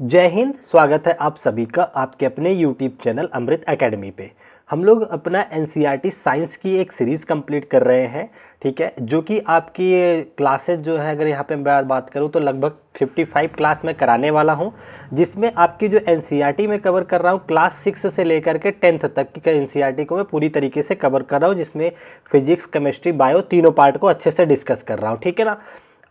जय हिंद। स्वागत है आप सभी का आपके अपने यूट्यूब चैनल अमृत एकेडमी पे। हम लोग अपना एनसीईआरटी साइंस की एक सीरीज़ कंप्लीट कर रहे हैं, ठीक है, जो कि आपकी क्लासेस जो है, अगर यहाँ पे मैं बात करूँ तो लगभग 55 क्लास में कराने वाला हूँ, जिसमें आपकी जो एनसीईआरटी में कवर कर रहा हूँ क्लास 6 से लेकर के 10th तक की एनसीईआरटी को मैं पूरी तरीके से कवर कर रहा हूँ, जिसमें फिजिक्स, केमिस्ट्री, बायो तीनों पार्ट को अच्छे से डिस्कस कर रहा हूँ, ठीक है ना।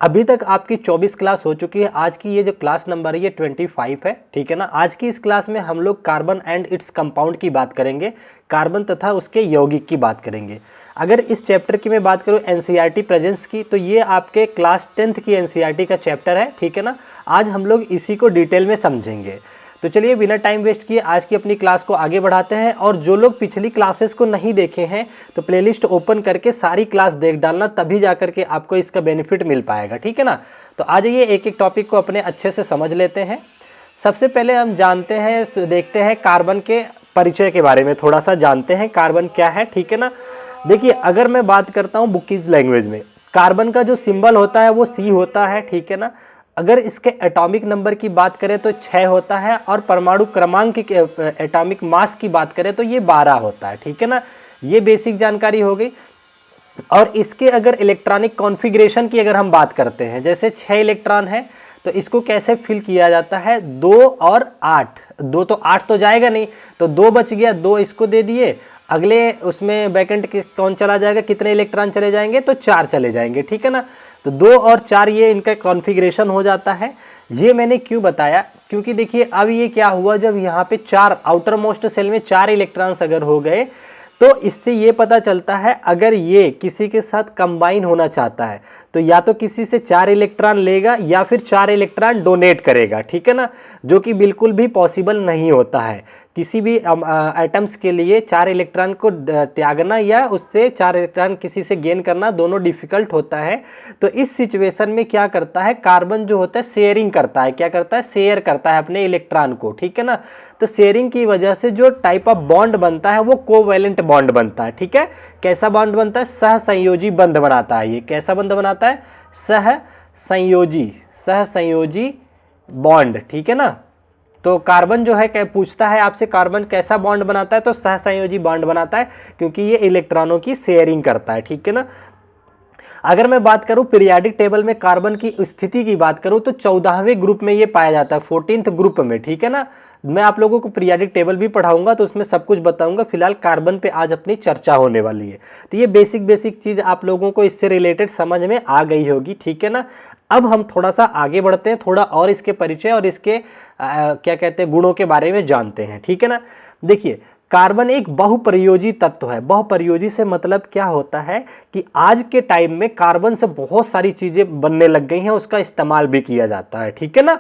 अभी तक आपकी 24 क्लास हो चुकी है। आज की ये जो क्लास नंबर है ये 25 है, ठीक है ना। आज की इस क्लास में हम लोग कार्बन एंड इट्स कंपाउंड की बात करेंगे, कार्बन तथा उसके यौगिक की बात करेंगे। अगर इस चैप्टर की मैं बात करूँ एनसीईआरटी प्रेजेंस की, तो ये आपके क्लास 10th की एनसीईआरटी का चैप्टर है, ठीक है ना। आज हम लोग इसी को डिटेल में समझेंगे। तो चलिए बिना टाइम वेस्ट किए आज की अपनी क्लास को आगे बढ़ाते हैं। और जो लोग पिछली क्लासेस को नहीं देखे हैं तो प्लेलिस्ट ओपन करके सारी क्लास देख डालना, तभी जाकर के आपको इसका बेनिफिट मिल पाएगा, ठीक है ना। तो आ जाइए एक एक टॉपिक को अपने अच्छे से समझ लेते हैं। सबसे पहले हम जानते हैं, देखते हैं कार्बन के परिचय के बारे में, थोड़ा सा जानते हैं कार्बन क्या है, ठीक है ना। देखिए, अगर मैं बात करता हूँ बुकीज लैंग्वेज में, कार्बन का जो सिंबल होता है वो C होता है, ठीक है ना। अगर इसके एटॉमिक नंबर की बात करें तो 6 होता है, और परमाणु क्रमांक की एटॉमिक मास की बात करें तो ये 12 होता है, ठीक है ना। ये बेसिक जानकारी हो गई। और इसके अगर इलेक्ट्रॉनिक कॉन्फ़िगरेशन की अगर हम बात करते हैं, जैसे 6 इलेक्ट्रॉन है तो इसको कैसे फिल किया जाता है, 2 और 8। 2 तो 8 तो जाएगा नहीं, तो 2 बच गया, 2 इसको दे दिए। अगले उसमें वैकेंट कौन चला जाएगा, कितने इलेक्ट्रॉन चले जाएंगे, तो 4 चले जाएंगे, ठीक है ना। तो 2 और 4 ये इनका कॉन्फ़िगरेशन हो जाता है। ये मैंने क्यों बताया, क्योंकि देखिए अब ये क्या हुआ, जब यहाँ पे 4 आउटर मोस्ट सेल में 4 इलेक्ट्रॉन्स अगर हो गए तो इससे ये पता चलता है, अगर ये किसी के साथ कंबाइन होना चाहता है तो या तो किसी से 4 इलेक्ट्रॉन लेगा या फिर 4 इलेक्ट्रॉन डोनेट करेगा, ठीक है ना, जो कि बिल्कुल भी पॉसिबल नहीं होता है। किसी भी एटम्स के लिए 4 इलेक्ट्रॉन को त्यागना या उससे 4 इलेक्ट्रॉन किसी से गेन करना दोनों डिफिकल्ट होता है। तो इस सिचुएशन में क्या करता है, कार्बन जो होता है शेयरिंग करता है। क्या करता है, शेयर करता है अपने इलेक्ट्रॉन को, ठीक है ना। तो शेयरिंग की वजह से जो टाइप ऑफ बॉन्ड बनता है वो कोवैलेंट बॉन्ड बनता है, ठीक है। कैसा बॉन्ड बनता है, सहसंयोजी बंध बनाता है। ये कैसा बंध बनाता है, सहसंयोजी बॉन्ड, ठीक है ना। तो कार्बन जो है क्या पूछता है आपसे, कार्बन कैसा बॉन्ड बनाता है, तो सहसंयोजी बॉन्ड बनाता है, क्योंकि ये इलेक्ट्रॉनों की शेयरिंग करता है, ठीक है ना। अगर मैं बात करूं पीरियाडिक टेबल में कार्बन की स्थिति की बात करूं तो 14वें ग्रुप में ये पाया जाता है, 14th ग्रुप में, ठीक है ना। मैं आप लोगों को पीरियाडिक टेबल भी पढ़ाऊंगा तो उसमें सब कुछ बताऊंगा। फिलहाल कार्बन पे आज अपनी चर्चा होने वाली है। तो ये बेसिक चीज आप लोगों को इससे रिलेटेड समझ में आ गई होगी, ठीक है ना। अब हम थोड़ा सा आगे बढ़ते हैं, थोड़ा और इसके परिचय और इसके क्या कहते हैं गुणों के बारे में जानते हैं, ठीक है ना। देखिए, कार्बन एक बहुप्रयोजी तत्व है। बहुप्रयोजी से मतलब क्या होता है कि आज के टाइम में कार्बन से बहुत सारी चीजें बनने लग गई हैं, उसका इस्तेमाल भी किया जाता है, ठीक है ना।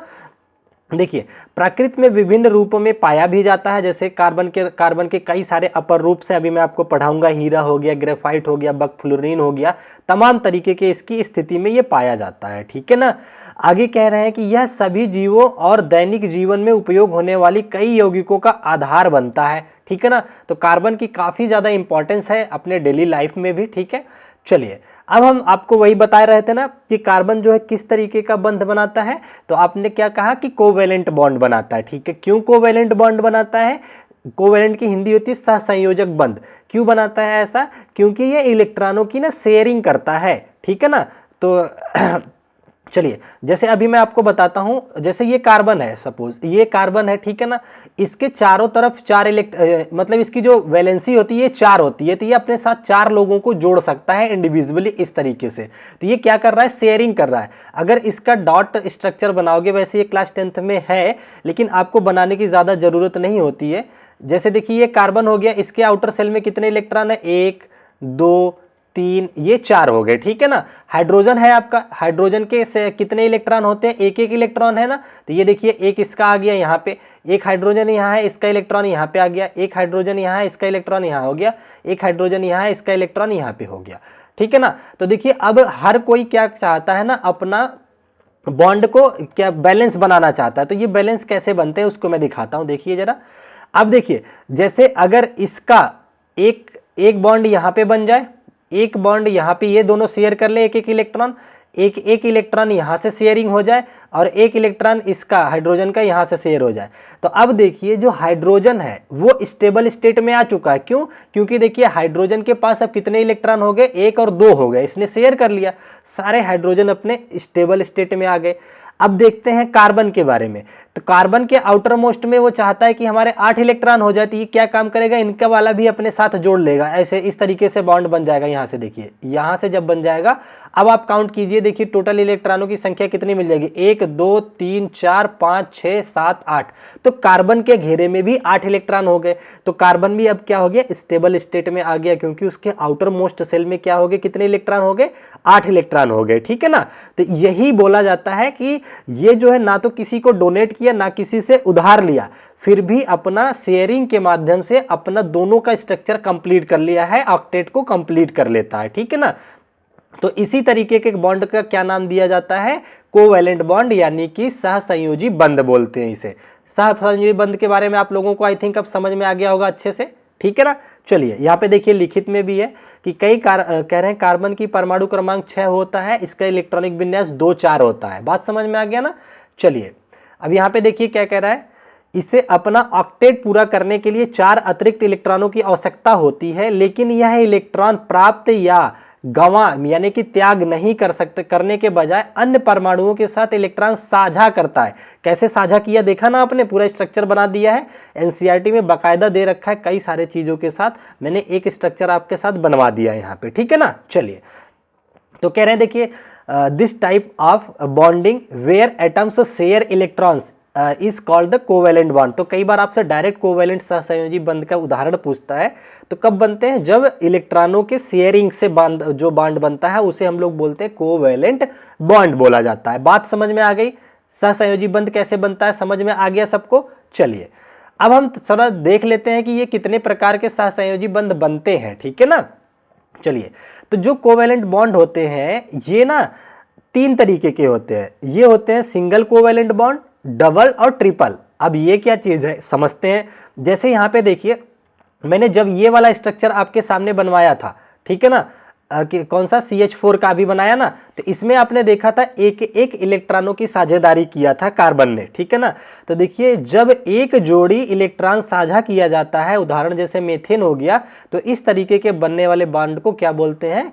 देखिए, प्रकृति में विभिन्न रूपों में पाया भी जाता है। जैसे कार्बन के कई सारे अपर रूप से अभी मैं आपको पढ़ाऊंगा। हीरा हो गया, ग्रेफाइट हो गया, बकफ्लोरीन हो गया, तमाम तरीके के इसकी स्थिति में ये पाया जाता है, ठीक है ना। आगे कह रहे हैं कि यह सभी जीवों और दैनिक जीवन में उपयोग होने वाली कई यौगिकों का आधार बनता है, ठीक है ना। तो कार्बन की काफी ज्यादा इंपॉर्टेंस है अपने डेली लाइफ में भी, ठीक है। चलिए, अब हम आपको वही बता रहे थे ना कि कार्बन जो है किस तरीके का बंध बनाता है। तो आपने क्या कहा कि कोवैलेंट बॉन्ड बनाता है, ठीक है। क्यों कोवैलेंट बॉन्ड बनाता है, कोवैलेंट की हिंदी होती है सहसंयोजक बंध। क्यों बनाता है ऐसा, क्योंकि ये इलेक्ट्रॉनों की ना शेयरिंग करता है, ठीक है ना। तो चलिए, जैसे अभी मैं आपको बताता हूं, जैसे ये कार्बन है, सपोज ये कार्बन है, ठीक है ना। इसके चारों तरफ 4 मतलब इसकी जो वैलेंसी होती है 4 होती है, तो ये अपने साथ 4 लोगों को जोड़ सकता है इंडिविजुअली इस तरीके से। तो ये क्या कर रहा है, शेयरिंग कर रहा है। अगर इसका डॉट स्ट्रक्चर बनाओगे, वैसे ये क्लास 10th में है, लेकिन आपको बनाने की ज्यादा जरूरत नहीं होती है। जैसे देखिए, ये कार्बन हो गया, इसके आउटर सेल में कितने इलेक्ट्रॉन है, 1 2 3, ये 4 हो गए, ठीक है ना। हाइड्रोजन है आपका, हाइड्रोजन के से कितने इलेक्ट्रॉन होते हैं, एक इलेक्ट्रॉन है ना। तो ये देखिए, एक इसका आ गया यहाँ पे, एक हाइड्रोजन यहाँ है, इसका इलेक्ट्रॉन यहाँ पे आ गया, एक हाइड्रोजन यहाँ है, इसका इलेक्ट्रॉन यहाँ हो गया, एक हाइड्रोजन यहाँ है, इसका इलेक्ट्रॉन यहाँ पे हो गया, ठीक है ना। तो देखिए, अब हर कोई क्या चाहता है ना, अपना बॉन्ड को क्या बैलेंस बनाना चाहता है। तो ये बैलेंस कैसे बनते हैं उसको मैं दिखाता हूं, देखिए जरा। अब देखिए, जैसे अगर इसका एक बॉन्ड यहाँ पे बन जाए, एक बॉन्ड यहाँ पे, ये दोनों शेयर कर ले एक इलेक्ट्रॉन, एक एक इलेक्ट्रॉन यहाँ से शेयरिंग हो जाए और एक इलेक्ट्रॉन इसका हाइड्रोजन का यहाँ से शेयर हो जाए। तो अब देखिए जो हाइड्रोजन है वो स्टेबल स्टेट में आ चुका है। क्यों? क्योंकि देखिए हाइड्रोजन के पास अब कितने इलेक्ट्रॉन हो गए, 1 और 2 हो गए, इसने शेयर कर लिया, सारे हाइड्रोजन अपने स्टेबल स्टेट में आ गए। अब देखते हैं कार्बन के बारे में। तो कार्बन के आउटर मोस्ट में वो चाहता है कि हमारे 8 इलेक्ट्रॉन हो जाए। तो ये क्या काम करेगा, इनका वाला भी अपने साथ जोड़ लेगा, ऐसे इस तरीके से बॉन्ड बन जाएगा। यहाँ से देखिए, यहाँ से जब बन जाएगा, अब आप काउंट कीजिए, देखिए टोटल इलेक्ट्रॉनों की संख्या कितनी मिल जाएगी, 1 2 3 4 5 6 7 8। तो कार्बन के घेरे में भी 8 इलेक्ट्रॉन हो गए। तो कार्बन भी अब क्या हो गया, स्टेबल स्टेट में आ गया, क्योंकि उसके आउटर मोस्ट सेल में क्या हो गए, कितने इलेक्ट्रॉन हो गए, 8 इलेक्ट्रॉन हो गए। ठीक है ना। तो यही बोला जाता है कि ये जो है ना तो किसी को डोनेट किया ना किसी से उधार लिया, फिर भी अपना शेयरिंग के माध्यम से अपना दोनों का स्ट्रक्चर कंप्लीट कर लिया है, ऑक्टेट को कंप्लीट कर लेता है। ठीक है ना। तो इसी तरीके के बॉन्ड का क्या नाम दिया जाता है, कोवैलेंट बॉन्ड, यानी कि सहसंयोजी बंध बोलते हैं इसे। सहसंयोजी बंध के बारे में आप लोगों को आई थिंक अब समझ में आ गया होगा अच्छे से। ठीक है ना। चलिए यहाँ पे देखिए लिखित में भी है कि कह रहे हैं कार्बन की परमाणु क्रमांक 6 होता है, इसका इलेक्ट्रॉनिक विन्यास 2 4 होता है। बात समझ में आ गया ना। चलिए अब यहाँ पे देखिए क्या कह रहा है, इसे अपना ऑक्टेट पूरा करने के लिए 4 अतिरिक्त इलेक्ट्रॉनों की आवश्यकता होती है, लेकिन यह इलेक्ट्रॉन प्राप्त या गंवा यानी कि त्याग नहीं कर सकते, करने के बजाय अन्य परमाणुओं के साथ इलेक्ट्रॉन साझा करता है। कैसे साझा किया देखा ना आपने, पूरा स्ट्रक्चर बना दिया है, एनसीईआरटी में बाकायदा दे रखा है, कई सारे चीजों के साथ मैंने एक स्ट्रक्चर आपके साथ बनवा दिया है यहाँ पे। ठीक है ना। चलिए तो कह रहे हैं देखिए this type of bonding where atoms share electrons is called the covalent bond. तो कई बार आपसे डायरेक्ट कोवैलेंट सहसंयोजी बंध का उदाहरण पूछता है। तो कब बनते हैं, जब इलेक्ट्रॉनों के शेयरिंग से जो बॉन्ड बनता है उसे हम लोग बोलते हैं कोवैलेंट बॉन्ड बोला जाता है। बात समझ में आ गई, सहसंयोजी बंध कैसे बनता है समझ में आ गया सबको। चलिए अब हम थोड़ा देख लेते हैं कि ये कितने प्रकार के सहसंयोजी बंध बनते हैं। ठीक है ना। चलिए तो जो कोवैलेंट बॉन्ड होते हैं ये ना 3 तरीके के होते हैं। ये होते हैं सिंगल कोवैलेंट बॉन्ड, डबल और ट्रिपल। अब ये क्या चीज है समझते हैं। जैसे यहाँ पे देखिए मैंने जब ये वाला स्ट्रक्चर आपके सामने बनवाया था, ठीक है ना, कि कौन सा CH4 का भी बनाया ना, तो इसमें आपने देखा था एक एक इलेक्ट्रॉनों की साझेदारी किया था कार्बन ने। ठीक है ना। तो देखिए जब एक जोड़ी इलेक्ट्रॉन साझा किया जाता है, उदाहरण जैसे मीथेन हो गया, तो इस तरीके के बनने वाले बॉन्ड को क्या बोलते हैं,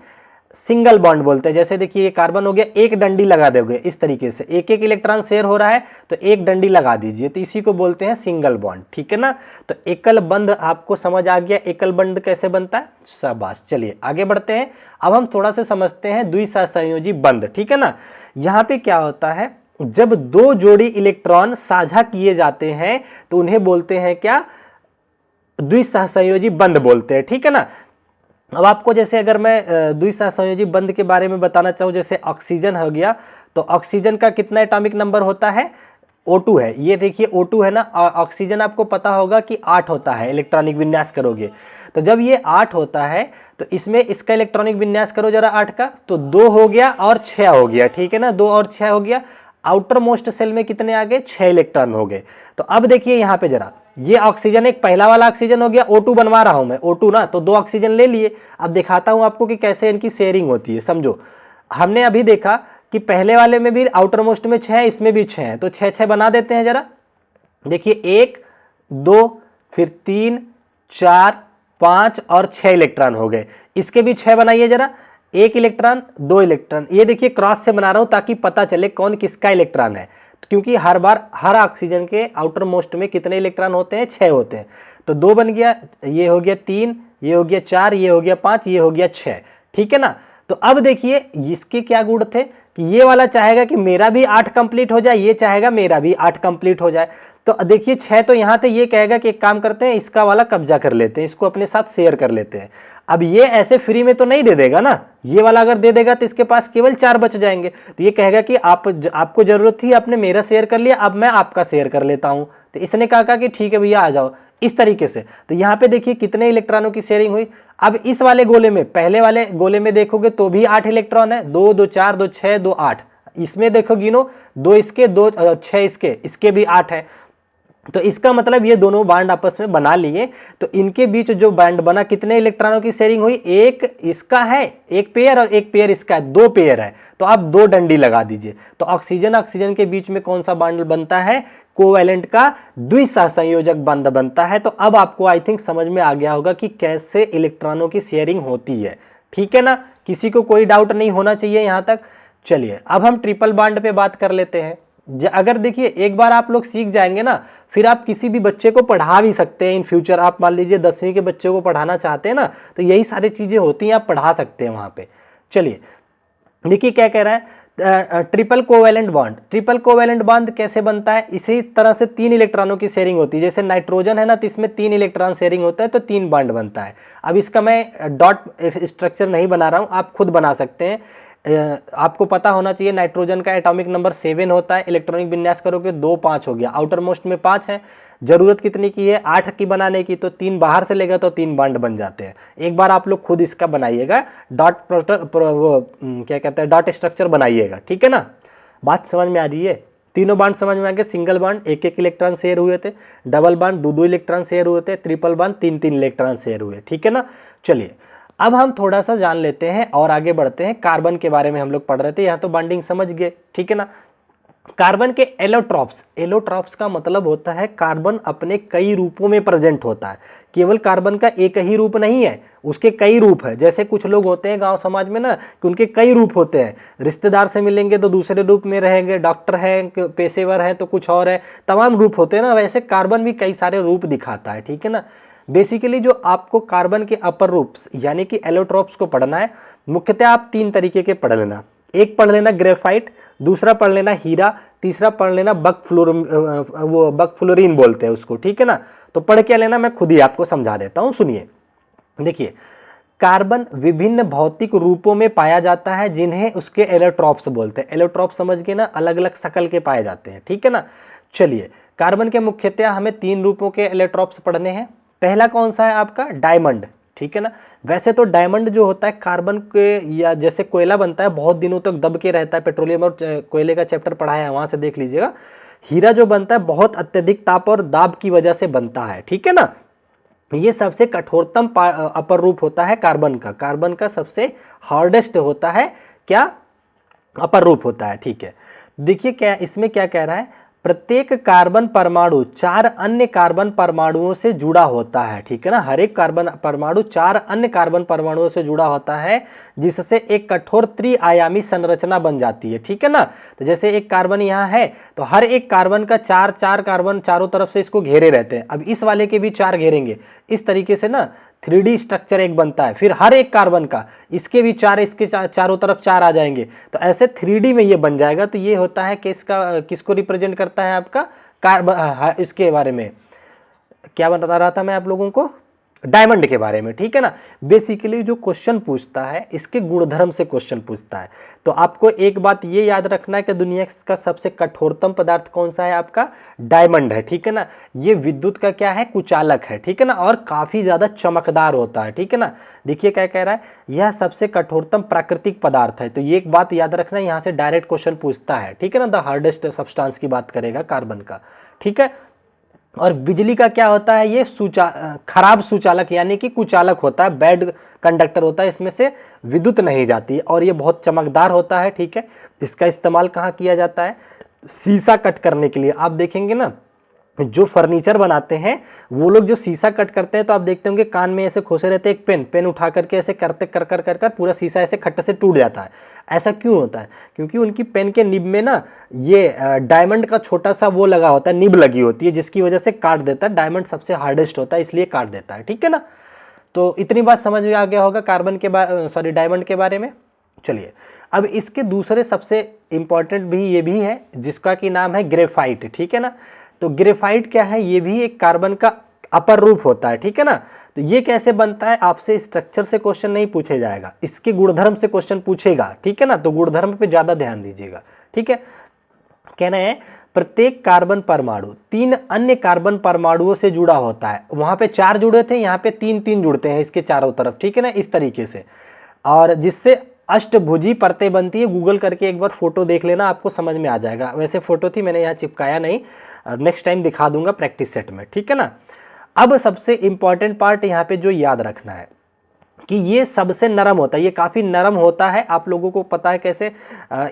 सिंगल बॉन्ड बोलते हैं। जैसे देखिए ये कार्बन हो गया, एक डंडी लगा दोगे इस तरीके से, एक एक इलेक्ट्रॉन शेयर हो रहा है तो एक डंडी लगा दीजिए, तो इसी को बोलते हैं सिंगल बॉन्ड। ठीक है ना। तो एकल बंध आपको समझ आ गया, एकल बंध कैसे बनता है, शाबाश। चलिए आगे बढ़ते हैं। अब हम थोड़ा सा समझते हैं द्विसहसंयोजी बंध। ठीक है ना। यहाँ पे क्या होता है, जब 2 जोड़ी इलेक्ट्रॉन साझा किए जाते हैं तो उन्हें बोलते हैं क्या, द्विसहसंयोजी बंध बोलते हैं। ठीक है ना। अब आपको जैसे अगर मैं द्विसहसंयोजी बंध के बारे में बताना चाहूँ, जैसे ऑक्सीजन हो गया, तो ऑक्सीजन का कितना एटॉमिक नंबर होता है, O2 है। ये देखिए O2 है ना, ऑक्सीजन आपको पता होगा कि 8 होता है, इलेक्ट्रॉनिक विन्यास करोगे तो जब ये 8 होता है तो इसमें इसका इलेक्ट्रॉनिक विन्यास करो जरा 8 का, तो 2 हो गया और 6 हो गया। ठीक है ना, 2 और 6 हो गया। आउटर मोस्ट सेल में कितने आ गए, 6 इलेक्ट्रॉन हो गए। तो अब देखिए यहाँ पे जरा, ये ऑक्सीजन एक पहला वाला ऑक्सीजन हो गया, O2 बनवा रहा हूं मैं, O2 ना, तो 2 ऑक्सीजन ले लिए। अब दिखाता हूं आपको कि कैसे इनकी शेयरिंग होती है। समझो, हमने अभी देखा कि पहले वाले में भी आउटर मोस्ट में 6 है, इसमें भी 6 है, तो 6 6 बना देते हैं जरा। देखिए 1 2 फिर 3 4 5 और 6 इलेक्ट्रॉन हो गए। इसके भी 6 बनाइए जरा, 1 इलेक्ट्रॉन 2 इलेक्ट्रॉन। ये देखिए क्रॉस से बना रहा हूं ताकि पता चले कौन किसका इलेक्ट्रॉन है, क्योंकि हर बार हर ऑक्सीजन के आउटर मोस्ट में कितने इलेक्ट्रॉन होते हैं, 6 होते हैं। तो 2 बन गया, ये हो गया 3, ये हो गया 4, ये हो गया 5, ये हो गया 6। ठीक है ना। तो अब देखिए इसके क्या गुण थे कि ये वाला चाहेगा कि मेरा भी 8 कंप्लीट हो जाए, ये चाहेगा मेरा भी 8 कंप्लीट हो जाए। तो देखिए 6 तो यहाँ थे, ये कहेगा कि एक काम करते हैं इसका वाला कब्जा कर लेते हैं, इसको अपने साथ शेयर कर लेते हैं। अब ये ऐसे फ्री में तो नहीं दे देगा ना, ये वाला अगर दे देगा तो इसके पास केवल 4 बच जाएंगे। तो ये कहेगा कि आपको जरूरत थी, आपने मेरा शेयर कर लिया, अब मैं आपका शेयर कर लेता हूं। तो इसने कहा कि ठीक है भैया आ जाओ, इस तरीके से। तो यहाँ पे देखिए कितने इलेक्ट्रॉनों की शेयरिंग हुई। अब इस वाले गोले में, पहले वाले गोले में देखोगे तो भी 8 इलेक्ट्रॉन है, 2 2 4 2 6 2 8। इसमें देखो गिनो, 2 इसके 2 6 इसके भी 8 है। तो इसका मतलब ये दोनों बांड आपस में बना लिए, तो इनके बीच जो बांड बना, कितने इलेक्ट्रॉनों की शेयरिंग हुई, एक इसका है एक पेयर और एक पेयर इसका है, दो पेयर है, तो आप दो डंडी लगा दीजिए। तो ऑक्सीजन ऑक्सीजन के बीच में कौन सा बांड बनता है, कोवैलेंट का द्विसहसंयोजक बंध बनता है। तो अब आपको आई थिंक समझ में आ गया होगा कि कैसे इलेक्ट्रॉनों की शेयरिंग होती है, ठीक है ना, किसी को कोई डाउट नहीं होना चाहिए यहां तक। चलिए अब हम ट्रिपल बॉन्ड पे बात कर लेते हैं। अगर देखिए एक बार आप लोग सीख जाएंगे ना, फिर आप किसी भी बच्चे को पढ़ा भी सकते हैं इन फ्यूचर। आप मान लीजिए 10वीं के बच्चे को पढ़ाना चाहते हैं ना, तो यही सारी चीजें होती हैं, आप पढ़ा सकते हैं वहां पे। चलिए देखिए क्या कह रहा है, triple covalent bond. Triple covalent bond कैसे बनता है, इसी तरह से 3 इलेक्ट्रॉनों की शेयरिंग होती है। जैसे नाइट्रोजन है ना, तो इसमें 3 इलेक्ट्रॉन शेयरिंग होता है, तो 3 बॉन्ड बनता है। अब इसका मैं डॉट स्ट्रक्चर नहीं बना रहा हूं, आप खुद बना सकते हैं। आपको पता होना चाहिए नाइट्रोजन का एटॉमिक नंबर 7 होता है, इलेक्ट्रॉनिक विन्यास करोगे 2 5 हो गया, आउटर मोस्ट में 5 है, जरूरत कितनी की है 8 की बनाने की, तो 3 बाहर से लेगा तो 3 बॉन्ड बन जाते हैं। एक बार आप लोग खुद इसका बनाइएगा, क्या कहते हैं डॉट स्ट्रक्चर बनाइएगा, ठीक है ना। बात समझ में आ रही है, तीनों बॉन्ड समझ में आ गए। सिंगल बॉन्ड 1-1 इलेक्ट्रॉन शेयर हुए थे, डबल बॉन्ड 2-2 इलेक्ट्रॉन शेयर हुए थे, ट्रिपल बॉन्ड 3-3 इलेक्ट्रॉन शेयर हुए, ठीक है ना। चलिए अब हम थोड़ा सा जान लेते हैं और आगे बढ़ते हैं। कार्बन के बारे में हम लोग पढ़ रहे थे, यहाँ तो बॉन्डिंग समझ गए, ठीक है ना। कार्बन के एलोट्रॉप्स, एलोट्रॉप्स का मतलब होता है कार्बन अपने कई रूपों में प्रेजेंट होता है। केवल कार्बन का एक ही रूप नहीं है, उसके कई रूप है। जैसे कुछ लोग होते हैं गांव समाज में ना, कि उनके कई रूप होते हैं, रिश्तेदार से मिलेंगे तो दूसरे रूप में रहेंगे, डॉक्टर है, पेशेवर है तो कुछ और है, तमाम रूप होते हैं ना, वैसे कार्बन भी कई सारे रूप दिखाता है, ठीक है ना। बेसिकली जो आपको कार्बन के अपर रूप्स यानी कि एलोट्रॉप्स को पढ़ना है, मुख्यतः आप 3 तरीके के पढ़ लेना। एक पढ़ लेना ग्रेफाइट, दूसरा पढ़ लेना हीरा, तीसरा पढ़ लेना बकफ्लोरीन बोलते हैं उसको, ठीक है ना। तो पढ़ क्या लेना, मैं खुद ही आपको समझा देता हूं, सुनिए। देखिए कार्बन विभिन्न भौतिक रूपों में पाया जाता है, जिन्हें उसके एलोट्रॉप्स बोलते हैं। एलोट्रॉप समझ के ना, अलग अलग शक्ल के पाए जाते हैं, ठीक है ना। चलिए कार्बन के मुख्यतः हमें 3 रूपों के एलोट्रॉप्स पढ़ने हैं। पहला कौन सा है आपका, डायमंड, ठीक है ना। वैसे तो डायमंड जो होता है कार्बन के, या जैसे कोयला बनता है बहुत दिनों तक दब के रहता है, पेट्रोलियम और कोयले का चैप्टर पढ़ाया है वहां से देख लीजिएगा। हीरा जो बनता है बहुत अत्यधिक ताप और दाब की वजह से बनता है, ठीक है ना। ये सबसे कठोरतम अपर रूप होता है कार्बन का। कार्बन का सबसे हार्डेस्ट होता है क्या, अपर रूप होता है, ठीक है। देखिए क्या इसमें क्या कह रहा है, प्रत्येक कार्बन परमाणु 4 अन्य कार्बन परमाणुओं से जुड़ा होता है, ठीक है ना। हर एक कार्बन परमाणु 4 अन्य कार्बन परमाणुओं से जुड़ा होता है, जिससे एक कठोर त्रिआयामी संरचना बन जाती है, ठीक है ना। तो जैसे एक कार्बन यहाँ है, तो हर एक कार्बन का 4 कार्बन चारों तरफ से इसको घेरे रहते हैं। अब इस वाले के भी 4 घेरेंगे, इस तरीके से ना 3D स्ट्रक्चर एक बनता है। फिर हर एक कार्बन का, इसके भी 4, इसके चारों तरफ 4 आ जाएंगे, तो ऐसे 3D में ये बन जाएगा। तो ये होता है कि इसका किसको रिप्रेजेंट करता है आपका कार्बन, इसके बारे में क्या बता रहा था मैं आप लोगों को, डायमंड के बारे में, ठीक है ना। बेसिकली जो क्वेश्चन पूछता है इसके गुणधर्म से क्वेश्चन पूछता है। तो आपको एक बात ये याद रखना है कि दुनिया का सबसे कठोरतम पदार्थ कौन सा है, आपका डायमंड है, ठीक है ना। ये विद्युत का क्या है, कुचालक है, ठीक है ना, और काफी ज्यादा चमकदार होता है, ठीक है ना। देखिए क्या कह रहा है, यह सबसे कठोरतम प्राकृतिक पदार्थ है। तो ये एक बात याद रखना, यहाँ से डायरेक्ट क्वेश्चन पूछता है, ठीक है ना। द हार्डेस्ट सब्सटेंस की बात करेगा कार्बन का, ठीक है। और बिजली का क्या होता है, ये खराब सुचालक यानी कि कुचालक होता है, बैड कंडक्टर होता है, इसमें से विद्युत नहीं जाती, और ये बहुत चमकदार होता है, ठीक है। इसका इस्तेमाल कहाँ किया जाता है, शीशा कट करने के लिए। आप देखेंगे ना जो फर्नीचर बनाते हैं वो लोग जो शीशा कट करते हैं, तो आप देखते होंगे कान में ऐसे खोसे रहते हैं, एक पेन उठा करके ऐसे करते कर कर कर कर पूरा शीशा ऐसे खट्टे से टूट जाता है। ऐसा क्यों होता है, क्योंकि उनकी पेन के निब में ना ये डायमंड का छोटा सा वो लगा होता है, निब लगी होती है, जिसकी वजह से काट देता है। डायमंड सबसे हार्डेस्ट होता है इसलिए काट देता है, ठीक है ना। तो इतनी बात समझ में आ गया होगा कार्बन के डायमंड के बारे में। चलिए अब इसके दूसरे सबसे इंपॉर्टेंट भी ये भी है, जिसका कि नाम है ग्रेफाइट, ठीक है ना। तो ग्रेफाइट क्या है, ये भी एक कार्बन का अपर रूप होता है, ठीक है ना। तो ये कैसे बनता है, आपसे स्ट्रक्चर से क्वेश्चन नहीं पूछे जाएगा, इसके गुणधर्म से क्वेश्चन पूछेगा, ठीक है ना। तो गुणधर्म पे ज्यादा ध्यान दीजिएगा, ठीक है। कहना है प्रत्येक कार्बन परमाणु 3 अन्य कार्बन परमाणुओं से जुड़ा होता है। वहां पे 4 जुड़े थे, यहाँ पे 3-3 जुड़ते हैं इसके चारों तरफ, ठीक है ना, इस तरीके से, और जिससे अष्टभुजी परतें बनती है। गूगल करके एक बार फोटो देख लेना, आपको समझ में आ जाएगा। वैसे फोटो थी, मैंने यहाँ चिपकाया नहीं, नेक्स्ट टाइम दिखा दूंगा प्रैक्टिस सेट में, ठीक है ना। अब सबसे इंपॉर्टेंट पार्ट यहाँ पे जो याद रखना है कि ये सबसे नरम होता है, ये काफ़ी नरम होता है। आप लोगों को पता है कैसे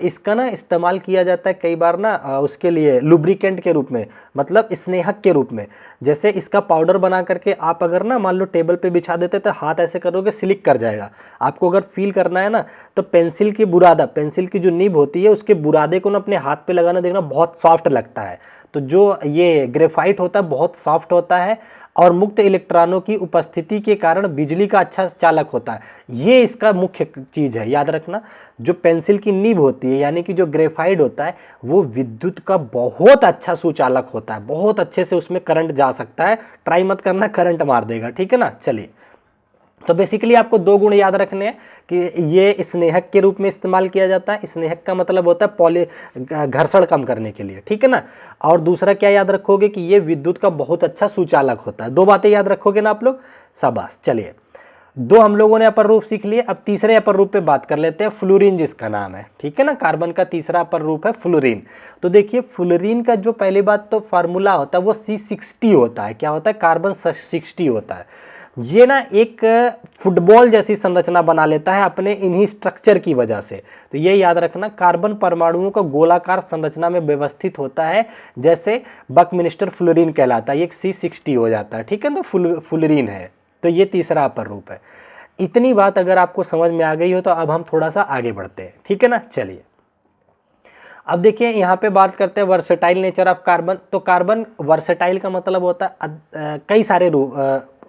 इसका ना इस्तेमाल किया जाता है कई बार ना उसके लिए लुब्रिकेंट के रूप में, मतलब स्नेहक के रूप में। जैसे इसका पाउडर बना करके आप अगर ना मान लो टेबल पे बिछा देते तो हाथ ऐसे करोगे स्लिक कर जाएगा। आपको अगर फील करना है ना तो पेंसिल की बुरादा, पेंसिल की जो नीब होती है उसके बुरादे को ना अपने हाथ पे लगाना, देखना बहुत सॉफ्ट लगता है। तो जो ये ग्रेफाइट होता है बहुत सॉफ्ट होता है और मुक्त इलेक्ट्रॉनों की उपस्थिति के कारण बिजली का अच्छा चालक होता है। ये इसका मुख्य चीज़ है, याद रखना। जो पेंसिल की नीब होती है यानी कि जो ग्रेफाइट होता है वो विद्युत का बहुत अच्छा सुचालक होता है, बहुत अच्छे से उसमें करंट जा सकता है। ट्राई मत करना, करंट मार देगा, ठीक है ना। चलिए, तो बेसिकली आपको दो गुण याद रखने हैं कि ये स्नेहक के रूप में इस्तेमाल किया जाता है। स्नेहक का मतलब होता है घर्षण कम करने के लिए, ठीक है ना। और दूसरा क्या याद रखोगे कि ये विद्युत का बहुत अच्छा सुचालक होता है। दो बातें याद रखोगे ना आप लोग, शाबाश। चलिए, दो हम लोगों ने अपर रूप सीख लिए, अब तीसरे अपर रूप पे बात कर लेते हैं। फ्लोरीन जिसका नाम है, ठीक है ना। कार्बन का तीसरा अपर रूप है फ्लोरीन। तो देखिए फ्लोरीन का जो पहली बात तो फार्मूला होता है वो C60 होता है। क्या होता है? कार्बन 60 होता है। ये ना एक फुटबॉल जैसी संरचना बना लेता है अपने इन्हीं स्ट्रक्चर की वजह से। तो ये याद रखना, कार्बन परमाणुओं का गोलाकार संरचना में व्यवस्थित होता है, जैसे बकमिंस्टर फ्लोरीन कहलाता है। ये C60 हो जाता है, ठीक है। तो फ्लोरीन है, तो ये तीसरा अपर रूप है। इतनी बात अगर आपको समझ में आ गई हो तो अब हम थोड़ा सा आगे बढ़ते हैं, ठीक है ना। चलिए, अब देखिए यहाँ पे बात करते हैं वर्सेटाइल नेचर ऑफ कार्बन। तो कार्बन वर्सेटाइल का मतलब होता है कई सारे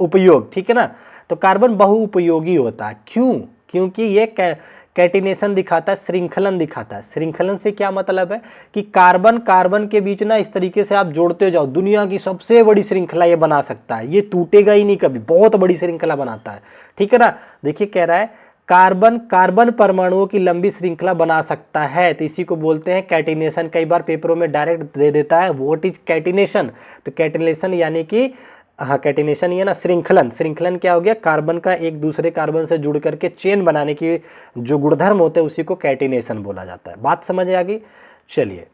उपयोग, ठीक है ना। तो कार्बन बहुउपयोगी होता है। क्यों? क्योंकि ये कैटिनेशन दिखाता है, श्रृंखलन दिखाता है। श्रृंखलन से क्या मतलब है कि कार्बन कार्बन के बीच ना इस तरीके से आप जोड़ते जाओ, दुनिया की सबसे बड़ी श्रृंखला ये बना सकता है। ये टूटेगा ही नहीं कभी, बहुत बड़ी श्रृंखला बनाता है, ठीक है ना। देखिए कह रहा है कार्बन कार्बन परमाणुओं की लंबी श्रृंखला बना सकता है, तो इसी को बोलते हैं कैटिनेशन। कई बार पेपरों में डायरेक्ट दे देता है व्हाट इज कैटिनेशन। तो कैटिनेशन यानी कि हाँ, कैटिनेशन ये ना श्रृंखलन। श्रृंखलन क्या हो गया? कार्बन का एक दूसरे कार्बन से जुड़ करके चेन बनाने की जो गुणधर्म होते हैं उसी को कैटिनेशन बोला जाता है। बात समझ आ गई? चलिए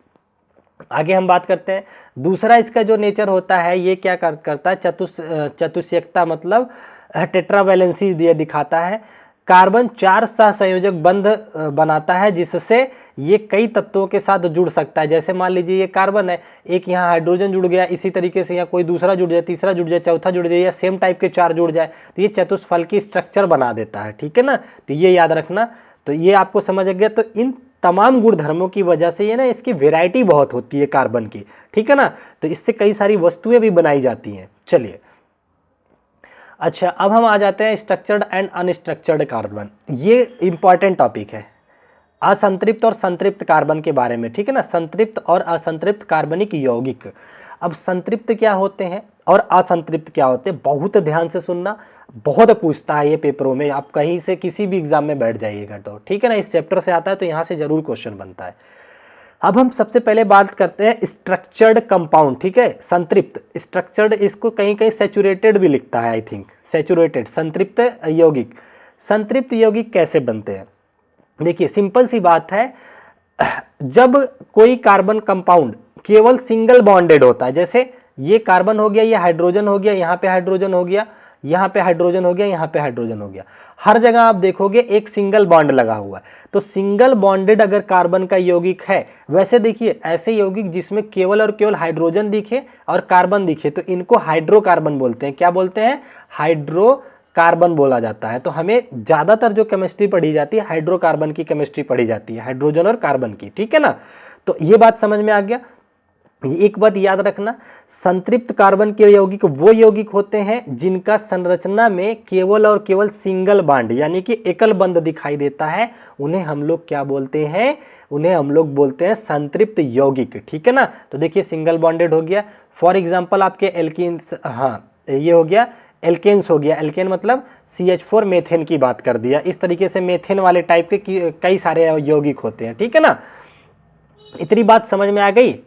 आगे हम बात करते हैं। दूसरा इसका जो नेचर होता है ये क्या करता है? चतुष्यकता मतलब टेट्रावैलेंसी दिखाता है। कार्बन 4 सहसंयोजक बंध बनाता है जिससे ये कई तत्वों के साथ जुड़ सकता है। जैसे मान लीजिए ये कार्बन है, एक यहाँ हाइड्रोजन जुड़ गया, इसी तरीके से यहाँ कोई दूसरा जुड़ जाए, तीसरा जुड़ जाए, चौथा जुड़ जाए, या सेम टाइप के 4 जुड़ जाए, तो ये चतुष्फल की स्ट्रक्चर बना देता है, ठीक है ना। तो ये याद रखना। तो ये आपको समझ गया। तो इन तमाम गुणधर्मों की वजह से ये ना इसकी वेराइटी बहुत होती है कार्बन की, ठीक है ना। तो इससे कई सारी वस्तुएं भी बनाई जाती हैं। चलिए, अच्छा अब हम आ जाते हैं स्ट्रक्चर्ड एंड अनस्ट्रक्चर्ड कार्बन। ये इंपॉर्टेंट टॉपिक है, असंतृप्त और संतृप्त कार्बन के बारे में, ठीक है ना। संतृप्त और असंतृप्त कार्बनिक यौगिक। अब संतृप्त क्या होते हैं और असंतृप्त क्या होते हैं, बहुत ध्यान से सुनना, बहुत पूछता है ये पेपरों में। आप कहीं से किसी भी एग्जाम में बैठ जाइएगा तो, ठीक है ना। इस चैप्टर से आता है तो यहाँ से जरूर क्वेश्चन बनता है। अब हम सबसे पहले बात करते हैं स्ट्रक्चर्ड कंपाउंड, ठीक है। संतृप्त, स्ट्रक्चर्ड इसको कहीं कहीं सैचुरेटेड भी लिखता है, आई थिंक सैचुरेटेड। संतृप्त यौगिक, संतृप्त यौगिक कैसे बनते हैं? देखिए सिंपल सी बात है, जब कोई कार्बन कंपाउंड केवल सिंगल बॉन्डेड होता है, जैसे ये कार्बन हो गया, ये हाइड्रोजन हो गया, यहाँ पे हाइड्रोजन हो गया, यहाँ पे हाइड्रोजन हो गया, यहाँ पे हाइड्रोजन हो गया, हर जगह आप देखोगे एक सिंगल बॉन्ड लगा हुआ है। तो सिंगल बॉन्डेड अगर कार्बन का यौगिक है, वैसे देखिए ऐसे यौगिक जिसमें केवल और केवल हाइड्रोजन दिखे और कार्बन दिखे तो इनको हाइड्रोकार्बन बोलते हैं। क्या बोलते हैं? हाइड्रोकार्बन बोला जाता है। तो हमें ज्यादातर जो केमिस्ट्री पढ़ी जाती है हाइड्रोकार्बन की केमिस्ट्री पढ़ी जाती है, हाइड्रोजन और कार्बन की, ठीक है ना। तो ये बात समझ में आ गया। एक बात याद रखना, संतृप्त कार्बन के यौगिक वो यौगिक होते हैं जिनका संरचना में केवल और केवल सिंगल बॉन्ड यानी कि एकल बंध दिखाई देता है, उन्हें हम लोग क्या बोलते हैं? उन्हें हम लोग बोलते हैं संतृप्त यौगिक, ठीक है ना। तो देखिए सिंगल बॉन्डेड हो गया, फॉर एग्जांपल आपके एल्कीन्स, हाँ ये हो गया एल्केन्स हो गया। एल्केन मतलब CH4 मेथेन की बात कर दिया। इस तरीके से मेथेन वाले टाइप के कई सारे यौगिक होते हैं, ठीक है ना। इतनी बात समझ में आ गई?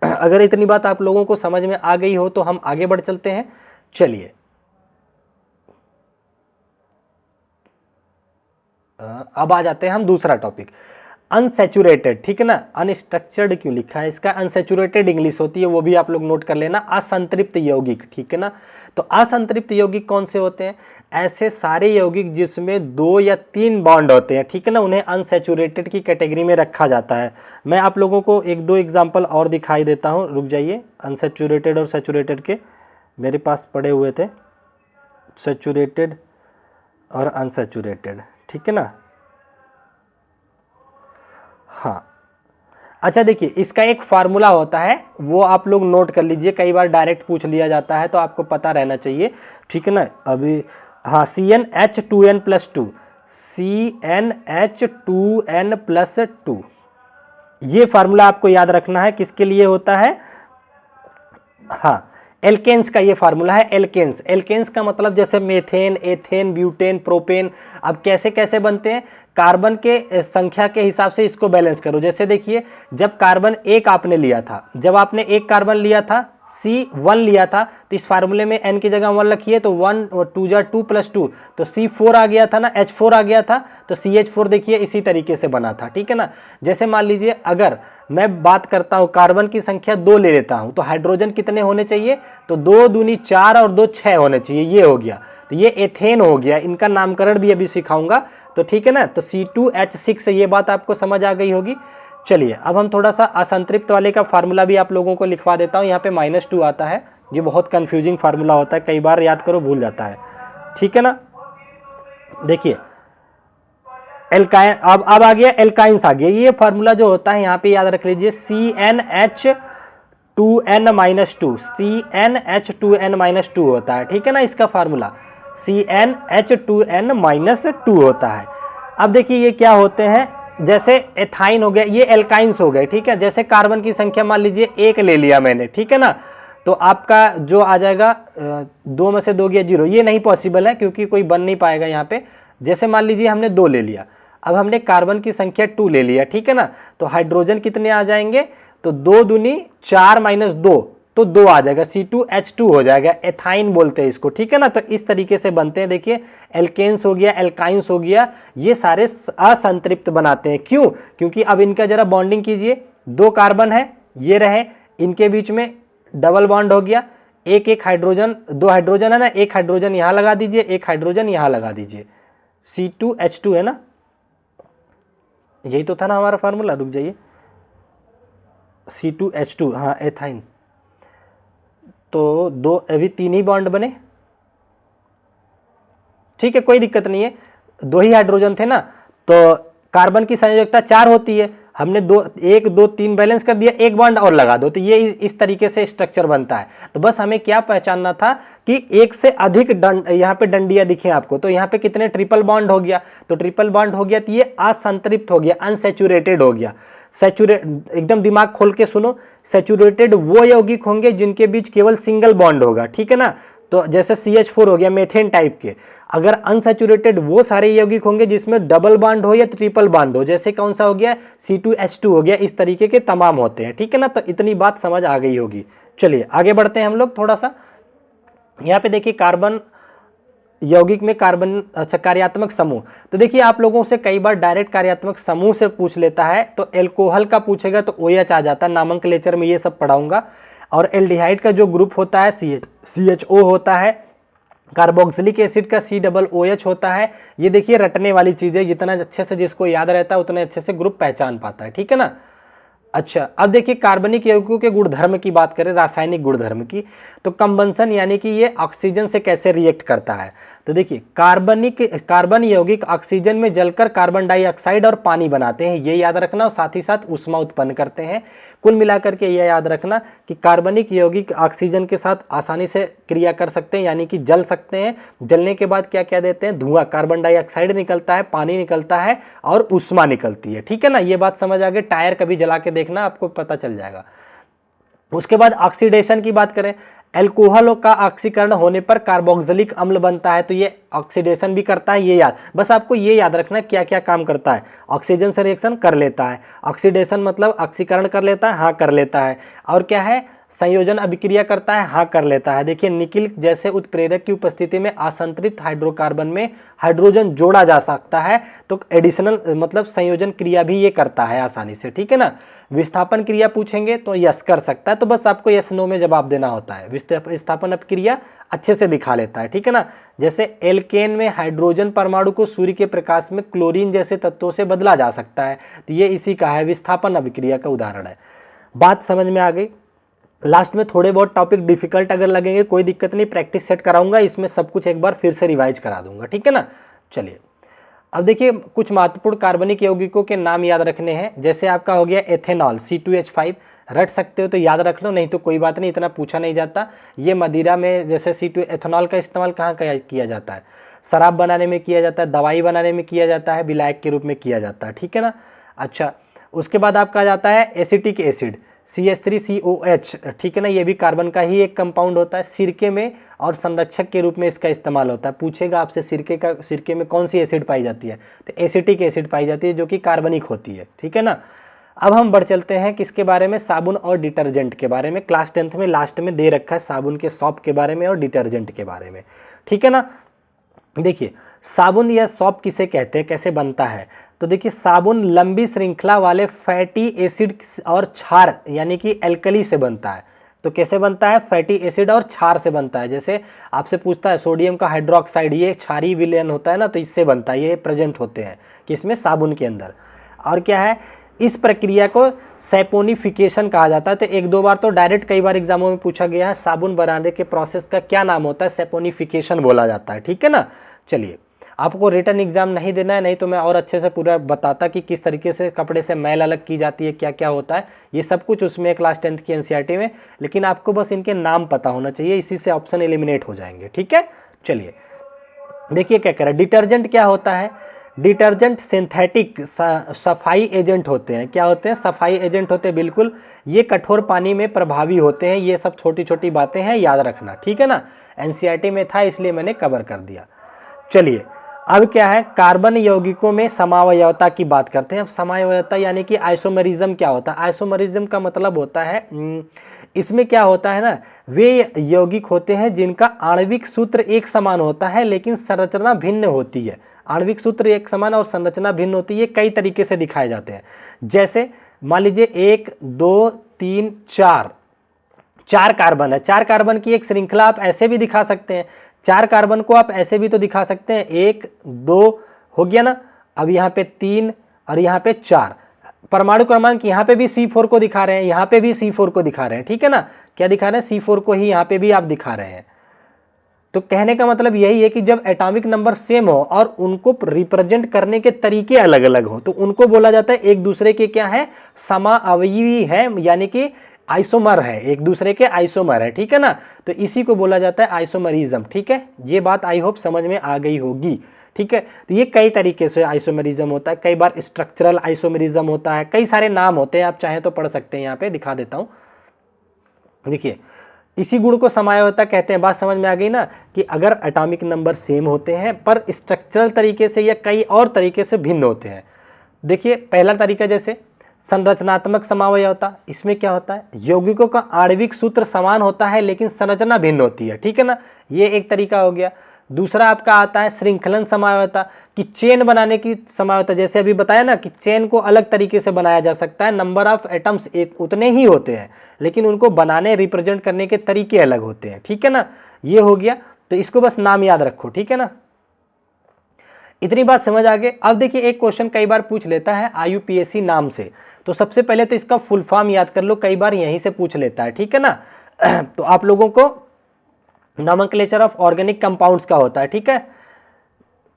अगर इतनी बात आप लोगों को समझ में आ गई हो तो हम आगे बढ़ चलते हैं। चलिए अब आ जाते हैं हम दूसरा टॉपिक। अनसैचुरेटेड, ठीक है ना, अनस्ट्रक्चर्ड क्यों लिखा है, इसका अनसैचुरेटेड इंग्लिश होती है, वो भी आप लोग नोट कर लेना। असंतृप्त यौगिक, ठीक है ना। तो असंतृप्त यौगिक कौन से होते हैं, ऐसे सारे यौगिक जिसमें 2 या 3 बॉन्ड होते हैं, ठीक है ना, उन्हें अनसैचुरेटेड की कैटेगरी में रखा जाता है। मैं आप लोगों को 1-2 एग्जाम्पल और दिखाई देता हूँ, रुक जाइए। अनसैचुरेटेड और सैचुरेटेड के मेरे पास पड़े हुए थे, सैचुरेटेड और अनसैचुरेटेड, ठीक है ना। हाँ, अच्छा देखिए, इसका एक फार्मूला होता है, वो आप लोग नोट कर लीजिए, कई बार डायरेक्ट पूछ लिया जाता है तो आपको पता रहना चाहिए, ठीक है ना। अभी हाँ, CnH2n+2, CnH2n+2, ये फार्मूला आपको याद रखना है, किसके लिए होता है, हाँ, एल्केन्स का ये फार्मूला है। एल्केन्स, एल्केन्स का मतलब जैसे मेथेन, एथेन, ब्यूटेन, प्रोपेन, अब कैसे कैसे बनते हैं, कार्बन के संख्या के हिसाब से इसको बैलेंस करो। जैसे देखिए, जब कार्बन एक आपने लिया था, जब आपने एक कार्बन लिया था, C1 लिया था, तो इस फार्मूले में N की जगह 1 रखिए, तो 1 2 2 + 2, तो C4 आ गया था ना, H4 आ गया था, तो CH4 देखिए इसी तरीके से बना था, ठीक है ना। जैसे मान लीजिए, अगर मैं बात करता हूँ कार्बन की संख्या 2 ले लेता हूँ, तो हाइड्रोजन कितने होने चाहिए, तो 2 दूनी 4 और 2 6 होने चाहिए, ये हो गया, तो ये एथेन हो गया। इनका नामकरण भी अभी सिखाऊंगा, तो ठीक है ना। तो C2H6, ये बात आपको समझ आ गई होगी। चलिए, अब हम थोड़ा सा असंतृप्त वाले का फार्मूला भी आप लोगों को लिखवा देता हूँ। यहाँ पे -2 आता है, ये बहुत कंफ्यूजिंग फार्मूला होता है, कई बार याद करो भूल जाता है, ठीक है ना। देखिए, एल्काइन, अब आ गया, एल्काइंस आ गया। ये फार्मूला जो होता है यहाँ पे याद रख लीजिए, CnH2n-2, CnH2n-2 होता है, ठीक है ना, इसका फार्मूला CnH2n-2 होता है। अब देखिए ये क्या होते हैं, जैसे एथाइन हो गया, ये एल्काइंस हो गए, ठीक है। जैसे कार्बन की संख्या मान लीजिए 1 ले लिया मैंने, ठीक है ना, तो आपका जो आ जाएगा 2 में से 2 गया 0, ये नहीं पॉसिबल है क्योंकि कोई बन नहीं पाएगा यहाँ पे। जैसे मान लीजिए हमने 2 ले लिया, अब हमने कार्बन की संख्या 2 ले लिया, ठीक है ना, तो हाइड्रोजन कितने आ जाएंगे, तो 2 दूनी 4 - 2, तो 2 आ जाएगा, C2H2 हो जाएगा, एथाइन बोलते हैं इसको, ठीक है ना। तो इस तरीके से बनते हैं। देखिए, एल्केन्स हो गया, एल्काइंस हो गया, ये सारे असंतृप्त बनाते हैं। क्यों, क्योंकि अब इनका जरा बॉन्डिंग कीजिए, 2 कार्बन है, ये रहे, इनके बीच में डबल बॉन्ड हो गया, एक एक हाइड्रोजन, 2 हाइड्रोजन है ना, एक हाइड्रोजन यहां लगा दीजिए, एक हाइड्रोजन यहां लगा दीजिए, C2H2 है ना, यही तो था ना हमारा फार्मूला, रुक जाइए, C2H2, हाँ, एथाइन, तो 2, अभी 3 ही बॉन्ड बने, ठीक है, कोई दिक्कत नहीं है, 2 ही हाइड्रोजन थे ना, तो कार्बन की संयोजकता 4 होती है, हमने 1 2 3 बैलेंस कर दिया, एक बॉन्ड और लगा दो, तो ये इस तरीके से स्ट्रक्चर बनता है। तो बस हमें क्या पहचानना था कि एक से अधिक यहाँ पे डंडियां दिखे आपको, तो यहाँ पे कितने ट्रिपल बॉन्ड हो गया, तो ट्रिपल बॉन्ड हो गया, तो ये असंतृप्त हो गया, अनसैचुरेटेड हो गया। एकदम दिमाग खोल के सुनो, सैचुरेटेड वो यौगिक होंगे जिनके बीच केवल सिंगल बॉन्ड होगा, ठीक है ना, तो जैसे CH4 हो गया, मेथेन टाइप के। अगर अनसैचुरेटेड वो सारे यौगिक होंगे जिसमें डबल बॉन्ड हो या ट्रिपल बॉन्ड हो, जैसे कौन सा हो गया, C2H2 हो गया, इस तरीके के तमाम होते हैं, ठीक है ना। तो इतनी बात समझ आ गई होगी। चलिए आगे बढ़ते हैं हम लोग थोड़ा सा। यहाँ पे देखिए, कार्बन यौगिक में कार्बन, अच्छा, कार्यात्मक समूह, तो देखिए आप लोगों से कई बार डायरेक्ट कार्यात्मक समूह से पूछ लेता है, तो एल्कोहल का पूछेगा तो OH आ जाता है, नामनक्लेचर में ये सब पढ़ाऊंगा। और एल्डिहाइड का जो ग्रुप होता है CHO होता है, कार्बोक्सिलिक एसिड का COOH होता है। ये देखिए रटने वाली चीज़ है, जितना अच्छे से जिसको याद रहता है उतने अच्छे से ग्रुप पहचान पाता है, ठीक है ना। अच्छा, अब देखिए कार्बनिक यौगिकों के गुणधर्म की बात करें, रासायनिक गुणधर्म की, तो कंबंशन यानी कि ये ऑक्सीजन से कैसे रिएक्ट करता है। तो देखिए, कार्बन यौगिक ऑक्सीजन में जलकर कार्बन डाइऑक्साइड और पानी बनाते हैं, ये याद रखना, और साथ ही साथ ऊष्मा उत्पन्न करते हैं। कुल मिलाकर के ये याद रखना कि कार्बनिक यौगिक ऑक्सीजन के साथ आसानी से क्रिया कर सकते हैं, यानी कि जल सकते हैं। जलने के बाद क्या क्या देते हैं, धुआं, कार्बन डाइऑक्साइड निकलता है, पानी निकलता है और ऊष्मा निकलती है, ठीक है ना। ये बात समझ आ गई। टायर कभी जला के देखना, आपको पता चल जाएगा। उसके बाद ऑक्सीडेशन की बात करें, एल्कोहल का ऑक्सीकरण होने पर कार्बोक्सिलिक अम्ल बनता है, तो ये ऑक्सीडेशन भी करता है, ये याद, बस आपको ये याद रखना क्या क्या काम करता है। ऑक्सीजन से रिएक्शन कर लेता है, ऑक्सीडेशन मतलब ऑक्सीकरण कर लेता है, हाँ कर लेता है, और क्या है, संयोजन अभिक्रिया करता है, हाँ कर लेता है। देखिए निकिल जैसे उत्प्रेरक की उपस्थिति में असंतृप्त हाइड्रोकार्बन में हाइड्रोजन जोड़ा जा सकता है, तो एडिशनल मतलब संयोजन क्रिया भी ये करता है आसानी से, ठीक है ना। विस्थापन क्रिया पूछेंगे तो यस कर सकता है, तो बस आपको यस नो में जवाब देना होता है। विस्थापन अभिक्रिया अच्छे से दिखा लेता है, ठीक है ना। जैसे एल्केन में हाइड्रोजन परमाणु को सूर्य के प्रकाश में क्लोरीन जैसे तत्वों से बदला जा सकता है, तो ये इसी का है, विस्थापन अभिक्रिया का उदाहरण है। बात समझ में आ गई। लास्ट में थोड़े बहुत टॉपिक डिफिकल्ट अगर लगेंगे कोई दिक्कत नहीं, प्रैक्टिस सेट कराऊंगा, इसमें सब कुछ एक बार फिर से रिवाइज करा दूंगा, ठीक है ना। चलिए अब देखिए कुछ महत्वपूर्ण कार्बनिक यौगिकों के नाम याद रखने हैं। जैसे आपका हो गया एथेनॉल C2H5, रट सकते हो तो याद रख लो, नहीं तो कोई बात नहीं, इतना पूछा नहीं जाता। ये मदिरा में जैसे C2 एथेनॉल का इस्तेमाल कहाँ किया जाता है, शराब बनाने में किया जाता है, दवाई बनाने में किया जाता है, विलायक के रूप में किया जाता है, ठीक है ना। अच्छा उसके बाद आपका आ जाता है एसिटिक एसिड CH3COH, ठीक है ना, ये भी कार्बन का ही एक कंपाउंड होता है। सिरके में और संरक्षक के रूप में इसका इस्तेमाल होता है। पूछेगा आपसे सिरके में कौन सी एसिड पाई जाती है, तो एसिटिक एसिड पाई जाती है जो कि कार्बनिक होती है, ठीक है ना। अब हम बढ़ चलते हैं किसके बारे में, साबुन और डिटर्जेंट के बारे में। क्लास 10th में लास्ट में दे रखा है साबुन के सॉप के बारे में और डिटर्जेंट के बारे में, ठीक है ना। देखिए साबुन या सॉप किसे कहते हैं, कैसे बनता है, तो देखिए साबुन लंबी श्रृंखला वाले फैटी एसिड और क्षार यानी कि एल्कली से बनता है। तो कैसे बनता है, फैटी एसिड और क्षार से बनता है। जैसे आपसे पूछता है सोडियम का हाइड्रोक्साइड, ये क्षारीय विलयन होता है ना, तो इससे बनता है, ये प्रेजेंट होते हैं किसमें, साबुन के अंदर। और क्या है, इस प्रक्रिया को सैपोनिफिकेशन कहा जाता है। तो एक दो बार तो डायरेक्ट कई बार एग्जामों में पूछा गया है, साबुन बनाने के प्रोसेस का क्या नाम होता है, सैपोनिफिकेशन बोला जाता है, ठीक है ना। चलिए आपको रिटर्न एग्जाम नहीं देना है, नहीं तो मैं और अच्छे से पूरा बताता कि किस तरीके से कपड़े से मैल अलग की जाती है, क्या क्या होता है, ये सब कुछ उसमें क्लास 10th की एनसीईआरटी में। लेकिन आपको बस इनके नाम पता होना चाहिए, इसी से ऑप्शन एलिमिनेट हो जाएंगे, ठीक है। चलिए देखिए क्या कह रहा है, डिटर्जेंट क्या होता है, डिटर्जेंट सिंथेटिक सफाई एजेंट होते हैं। क्या होते हैं, सफाई एजेंट होते हैं, बिल्कुल। ये कठोर पानी में प्रभावी होते हैं। ये सब छोटी छोटी बातें हैं, याद रखना, ठीक है ना। एनसीईआरटी में था इसलिए मैंने कवर कर दिया। चलिए अब क्या है, कार्बन यौगिकों में समावयवता की बात करते हैं। अब समावयवता यानी कि आइसोमरिज्म क्या होता है, आइसोमरिज्म का मतलब होता है इसमें क्या होता है ना, वे यौगिक होते हैं जिनका आणविक सूत्र एक समान होता है लेकिन संरचना भिन्न होती है। आणविक सूत्र एक समान और संरचना भिन्न होती है, कई तरीके से दिखाए जाते हैं। जैसे मान लीजिए 1 2 3 4 कार्बन है, 4 कार्बन की एक श्रृंखला आप ऐसे भी दिखा सकते हैं, 4 कार्बन को आप ऐसे भी तो दिखा सकते हैं, 1 2 हो गया ना, अब यहाँ पे 3 और यहाँ पे 4। परमाणु क्रमांक यहाँ पे भी C4 को दिखा रहे हैं, यहाँ पे भी C4 को दिखा रहे हैं, ठीक है ना। क्या दिखा रहे हैं, C4 को ही यहाँ पे भी आप दिखा रहे हैं। तो कहने का मतलब यही है कि जब एटॉमिक नंबर सेम हो और उनको रिप्रेजेंट करने के तरीके अलग अलग हो, तो उनको बोला जाता है एक दूसरे के क्या है, समाअवयवी है, यानी कि आइसोमर है, एक दूसरे के आइसोमर है, ठीक है ना। तो इसी को बोला जाता है आइसोमरिज्म, ठीक है। ये बात आई होप समझ में आ गई होगी, ठीक है। तो ये कई तरीके से आइसोमरिज्म होता है, कई बार स्ट्रक्चरल आइसोमरिज्म होता है, कई सारे नाम होते हैं, आप चाहें तो पढ़ सकते हैं, यहाँ पे दिखा देता हूँ। देखिए इसी गुण को समावयवता कहते हैं। बात समझ में आ गई ना, कि अगर एटॉमिक नंबर सेम होते हैं पर स्ट्रक्चरल तरीके से या कई और तरीके से भिन्न होते हैं। देखिए पहला तरीका जैसे संरचनात्मक समावयवता, इसमें क्या होता है, यौगिकों का आणविक सूत्र समान होता है लेकिन संरचना भिन्न होती है, ठीक है ना, ये एक तरीका हो गया। दूसरा आपका आता है श्रृंखलन समावयवता, कि चेन बनाने की समावयवता, जैसे अभी बताया ना कि चेन को अलग तरीके से बनाया जा सकता है, नंबर ऑफ एटम्स उतने ही होते हैं लेकिन उनको बनाने रिप्रेजेंट करने के तरीके अलग होते हैं, ठीक है ना, ये हो गया। तो इसको बस नाम याद रखो, ठीक है ना। इतनी बात समझ आ गई। अब देखिए एक क्वेश्चन कई बार पूछ लेता है IUPAC नाम से, तो सबसे पहले तो इसका फुल फॉर्म याद कर लो, कई बार यहीं से पूछ लेता है, ठीक है ना। तो आप लोगों को नोमेनक्लेचर ऑफ ऑर्गेनिक कंपाउंड्स का होता है, ठीक है।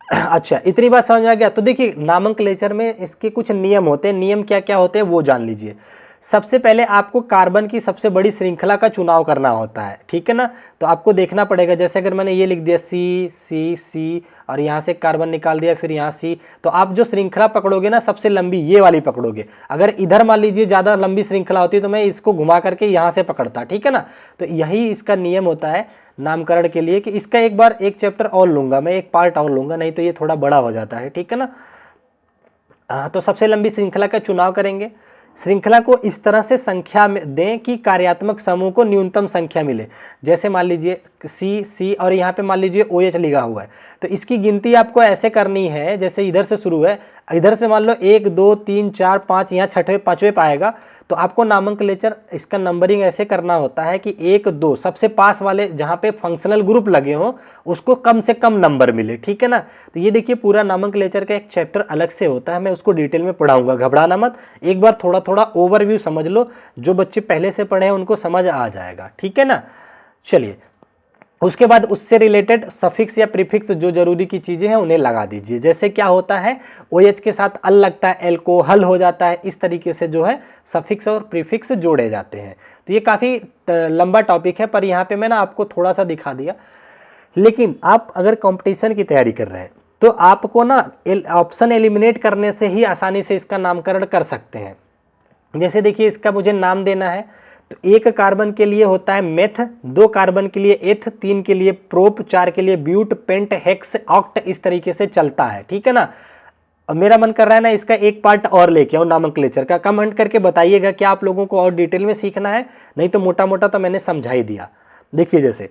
अच्छा इतनी बात समझ में आ गया। तो देखिए नोमेनक्लेचर में इसके कुछ नियम होते हैं, नियम क्या क्या होते हैं वो जान लीजिए। सबसे पहले आपको कार्बन की सबसे बड़ी श्रृंखला का चुनाव करना होता है, ठीक है ना। तो आपको देखना पड़ेगा, जैसे अगर मैंने ये लिख दिया C और यहाँ से कार्बन निकाल दिया, फिर यहाँ C, तो आप जो श्रृंखला पकड़ोगे ना सबसे लंबी ये वाली पकड़ोगे। अगर इधर मान लीजिए ज़्यादा लंबी श्रृंखला होती तो मैं इसको घुमा करके यहाँ से पकड़ता, ठीक है ना। तो यही इसका नियम होता है नामकरण के लिए, कि इसका एक बार एक चैप्टर और लूँगा मैं, एक पार्ट और लूँगा, नहीं तो ये थोड़ा बड़ा हो जाता है, ठीक है ना। तो सबसे लंबी श्रृंखला का चुनाव करेंगे। श्रृंखला को इस तरह से संख्या में दें कि कार्यात्मक समूह को न्यूनतम संख्या मिले। जैसे मान लीजिए सी और यहाँ पे मान लीजिए OH लिखा हुआ है, तो इसकी गिनती आपको ऐसे करनी है, जैसे इधर से शुरू है, इधर से मान लो 1 2 3 4 5, यहाँ छठवें पाँचवें पाएगा, तो आपको नामंकलेचर इसका नंबरिंग ऐसे करना होता है कि 1 2 सबसे पास वाले जहाँ पे फंक्शनल ग्रुप लगे हों उसको कम से कम नंबर मिले, ठीक है ना। तो ये देखिए पूरा नामंकलेचर का एक चैप्टर अलग से होता है, मैं उसको डिटेल में पढ़ाऊंगा, घबराना मत, एक बार थोड़ा थोड़ा ओवरव्यू समझ लो, जो बच्चे पहले से पढ़े हैं उनको समझ आ जाएगा, ठीक है ना। चलिए उसके बाद उससे रिलेटेड सफिक्स या प्रीफिक्स जो जरूरी की चीज़ें हैं उन्हें लगा दीजिए। जैसे क्या होता है, OH के साथ अल लगता है, एल्कोहल हो जाता है, इस तरीके से जो है सफिक्स और प्रीफिक्स जोड़े जाते हैं। तो ये काफ़ी लंबा टॉपिक है, पर यहाँ पे मैं ना आपको थोड़ा सा दिखा दिया। लेकिन आप अगर कंपटीशन की तैयारी कर रहे हैं तो आपको ना ऑप्शन एलिमिनेट करने से ही आसानी से इसका नामकरण कर सकते हैं। जैसे देखिए इसका मुझे नाम देना है, तो 1 कार्बन के लिए होता है मेथ, 2 कार्बन के लिए एथ, 3 के लिए प्रोप, 4 के लिए ब्यूट, पेंट, हेक्स, ऑक्ट, इस तरीके से चलता है, ठीक है ना। मेरा मन कर रहा है ना इसका एक पार्ट और लेके आओ नामंकलेचर का। कमेंट करके बताइएगा क्या आप लोगों को और डिटेल में सीखना है, नहीं तो मोटा मोटा तो मैंने समझा ही दिया। देखिए जैसे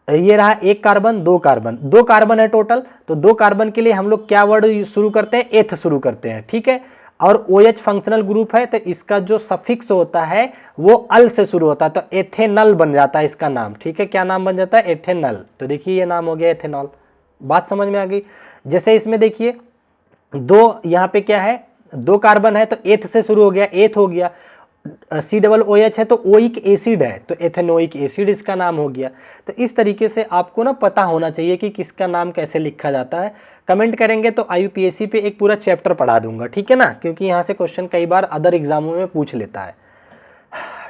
ये रहा 1 कार्बन 2 कार्बन, 2 कार्बन है टोटल, तो 2 कार्बन के लिए हम लोग क्या वर्ड शुरू करते हैं, एथ शुरू करते हैं, ठीक है। और OH फंक्शनल ग्रुप है, तो इसका जो सफिक्स होता है वो अल से शुरू होता है, तो एथेनल बन जाता है इसका नाम, ठीक है। क्या नाम बन जाता है, एथेनल। तो देखिए ये नाम हो गया एथेनॉल, बात समझ में आ गई। जैसे इसमें देखिए 2 यहाँ पे क्या है, 2 कार्बन है तो एथ से शुरू हो गया, एथ हो गया। COOH है तो ओइक एसिड है, तो एथेनोइक एसिड इसका नाम हो गया। तो इस तरीके से आपको ना पता होना चाहिए कि किसका नाम कैसे लिखा जाता है। कमेंट करेंगे तो IUPAC पे एक पूरा चैप्टर पढ़ा दूंगा, ठीक है ना, क्योंकि यहाँ से क्वेश्चन कई बार अदर एग्जामों में पूछ लेता है,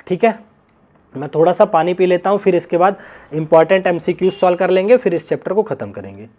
ठीक है। मैं थोड़ा सा पानी पी लेता हूँ, फिर इसके बाद इंपॉर्टेंट MCQ सॉल्व कर लेंगे, फिर इस चैप्टर को खत्म करेंगे।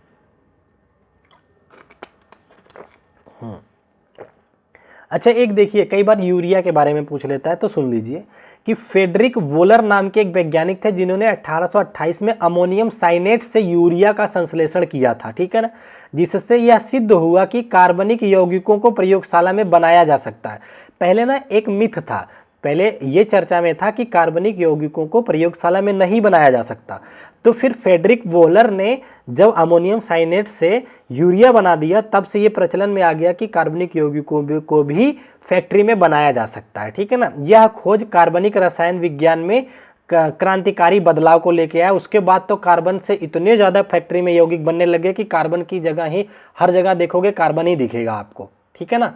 अच्छा एक देखिए कई बार यूरिया के बारे में पूछ लेता है, तो सुन लीजिए कि फेडरिक वोलर नाम के एक वैज्ञानिक थे जिन्होंने 1828 में अमोनियम साइनेट से यूरिया का संश्लेषण किया था, ठीक है ना, जिससे यह सिद्ध हुआ कि कार्बनिक यौगिकों को प्रयोगशाला में बनाया जा सकता है। पहले ना एक मिथ था, पहले ये चर्चा में था कि कार्बनिक यौगिकों को प्रयोगशाला में नहीं बनाया जा सकता, तो फिर फेडरिक वोलर ने जब अमोनियम साइनेट से यूरिया बना दिया, तब से ये प्रचलन में आ गया कि कार्बनिक यौगिकों को भी फैक्ट्री में बनाया जा सकता है, ठीक है ना। यह खोज कार्बनिक रसायन विज्ञान में क्रांतिकारी बदलाव को लेके आया। उसके बाद तो कार्बन से इतने ज़्यादा फैक्ट्री में यौगिक बनने लगे कि कार्बन की जगह ही हर जगह देखोगे कार्बन ही दिखेगा आपको, ठीक है ना।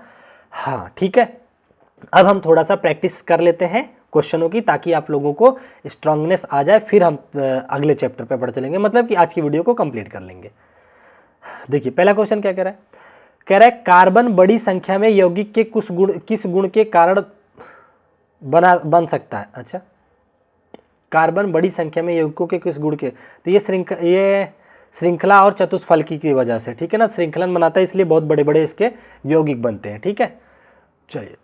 हाँ ठीक है, अब हम थोड़ा सा प्रैक्टिस कर लेते हैं क्वेश्चनों की, ताकि आप लोगों को स्ट्रांगनेस आ जाए, फिर हम अगले चैप्टर पे पढ़ चलेंगे, मतलब कि आज की वीडियो को कंप्लीट कर लेंगे। देखिए पहला क्वेश्चन क्या कह रहा है, कह रहा है कार्बन बड़ी संख्या में यौगिक के किस गुण के कारण बन सकता है। अच्छा, कार्बन बड़ी संख्या में यौगिकों के किस गुण के, तो ये श्रृंखला और चतुष्फलकी की वजह से, ठीक है ना, श्रृंखलन बनाता है इसलिए बहुत बड़े बड़े इसके यौगिक बनते हैं, ठीक है। चलिए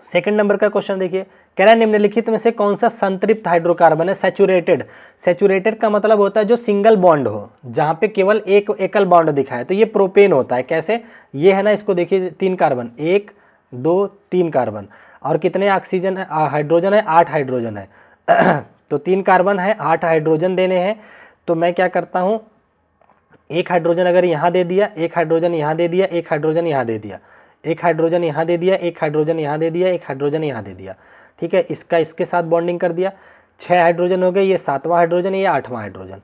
सेकंड नंबर का क्वेश्चन देखिए, कह रहा है निम्नलिखित में से कौन सा संतृप्त हाइड्रोकार्बन है सैचुरेटेड। सैचुरेटेड का मतलब होता है जो सिंगल बॉन्ड हो, जहां पे केवल एक एकल बॉन्ड दिखाए, तो ये प्रोपेन होता है। कैसे, ये है ना, इसको देखिए 3 कार्बन, 1 2 3 कार्बन, और कितने ऑक्सीजन है, हाइड्रोजन है, 8 हाइड्रोजन है तो 3 कार्बन है, 8 हाइड्रोजन देने हैं। तो मैं क्या करता हूँ, एक हाइड्रोजन अगर यहाँ दे दिया, एक हाइड्रोजन यहाँ दे दिया, एक हाइड्रोजन यहाँ दे दिया, एक हाइड्रोजन यहाँ दे दिया, एक हाइड्रोजन यहाँ दे दिया, एक हाइड्रोजन यहाँ दे दिया, ठीक है। इसका इसके साथ बॉन्डिंग कर दिया, 6 हाइड्रोजन हो गए, ये 7वां हाइड्रोजन, ये 8वां हाइड्रोजन।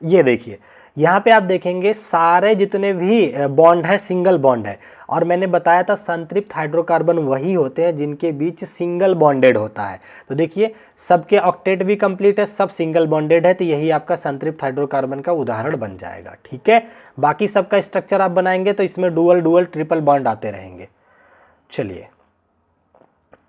ये देखिए यहाँ पे आप देखेंगे सारे जितने भी बॉन्ड है सिंगल बॉन्ड है, और मैंने बताया था संतृप्त हाइड्रोकार्बन वही होते हैं जिनके बीच सिंगल बॉन्डेड होता है। तो देखिए सबके ऑक्टेट भी कंप्लीट है, सब सिंगल बॉन्डेड है, तो यही आपका संतृप्त हाइड्रोकार्बन का उदाहरण बन जाएगा, ठीक है। बाकी सबका स्ट्रक्चर आप बनाएंगे तो इसमें डुअल ट्रिपल बॉन्ड आते रहेंगे। चलिए